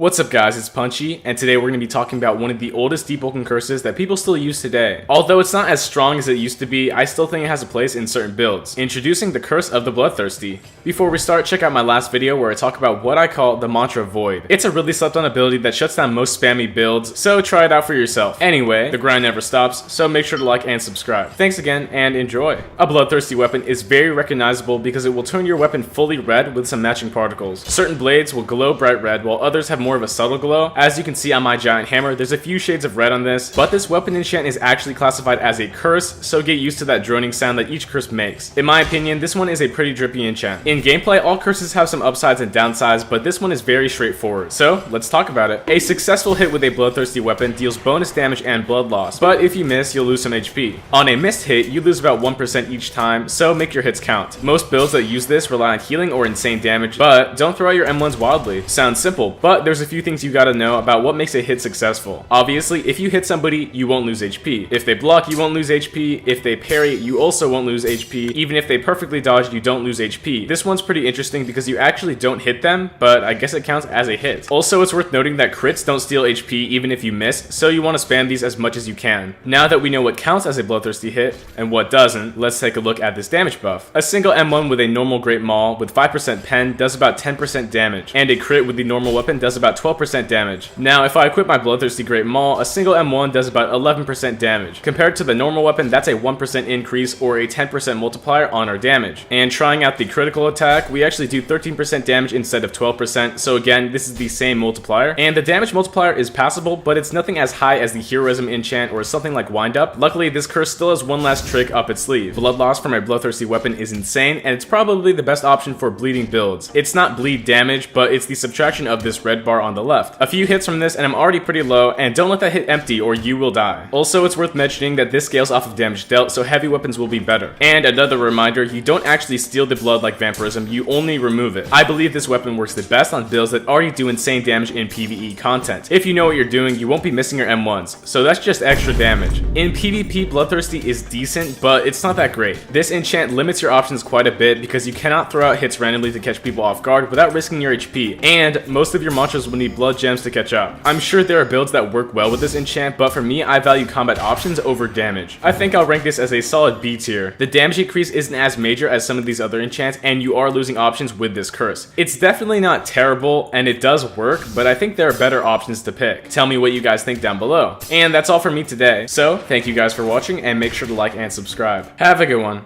What's up guys, it's Punchy, and today we're going to be talking about one of the oldest Deepwoken curses that people still use today. Although it's not as strong as it used to be, I still think it has a place in certain builds. Introducing the Curse of the Bloodthirsty. Before we start, check out my last video where I talk about what I call the Mantra Void. It's a really slept on ability that shuts down most spammy builds, so try it out for yourself. Anyway, the grind never stops, so make sure to like and subscribe. Thanks again, and enjoy. A Bloodthirsty weapon is very recognizable because it will turn your weapon fully red with some matching particles. Certain blades will glow bright red, while others have more of a subtle glow. As you can see on my giant hammer, there's a few shades of red on this, but this weapon enchant is actually classified as a curse, so get used to that droning sound that each curse makes. In my opinion, this one is a pretty drippy enchant. In gameplay, all curses have some upsides and downsides, but this one is very straightforward, so let's talk about it. A successful hit with a Bloodthirsty weapon deals bonus damage and blood loss, but if you miss, you'll lose some HP. On a missed hit, you lose about 1% each time, so make your hits count. Most builds that use this rely on healing or insane damage, but don't throw out your M1s wildly. Sounds simple, but there's a few things you gotta know about what makes a hit successful. Obviously, if you hit somebody, you won't lose HP. If they block, you won't lose HP. If they parry, you also won't lose HP. Even if they perfectly dodge, you don't lose HP. This one's pretty interesting because you actually don't hit them, but I guess it counts as a hit. Also, it's worth noting that crits don't steal HP even if you miss, so you want to spam these as much as you can. Now that we know what counts as a Bloodthirsty hit, and what doesn't, let's take a look at this damage buff. A single M1 with a normal Great Maul with 5% pen does about 10% damage, and a crit with the normal weapon does about 12% damage. Now, if I equip my Bloodthirsty Great Maul, a single M1 does about 11% damage. Compared to the normal weapon, that's a 1% increase or a 10% multiplier on our damage. And trying out the critical attack, we actually do 13% damage instead of 12%, so again, this is the same multiplier. And the damage multiplier is passable, but it's nothing as high as the Heroism enchant or something like Wind Up. Luckily, this curse still has one last trick up its sleeve. Blood loss from a Bloodthirsty weapon is insane, and it's probably the best option for bleeding builds. It's not bleed damage, but it's the subtraction of this red bar on the left. A few hits from this and I'm already pretty low, and don't let that hit empty or you will die. Also, it's worth mentioning that this scales off of damage dealt, so heavy weapons will be better. And another reminder, you don't actually steal the blood like vampirism, you only remove it. I believe this weapon works the best on builds that already do insane damage in PvE content. If you know what you're doing, you won't be missing your M1s, so that's just extra damage. In PvP, Bloodthirsty is decent, but it's not that great. This enchant limits your options quite a bit because you cannot throw out hits randomly to catch people off guard without risking your HP, and most of your mantras will need blood gems to catch up. I'm sure there are builds that work well with this enchant, but for me, I value combat options over damage. I think I'll rank this as a solid B tier. The damage increase isn't as major as some of these other enchants, and you are losing options with this curse. It's definitely not terrible, and it does work, but I think there are better options to pick. Tell me what you guys think down below. And that's all for me today. So, thank you guys for watching, and make sure to like and subscribe. Have a good one.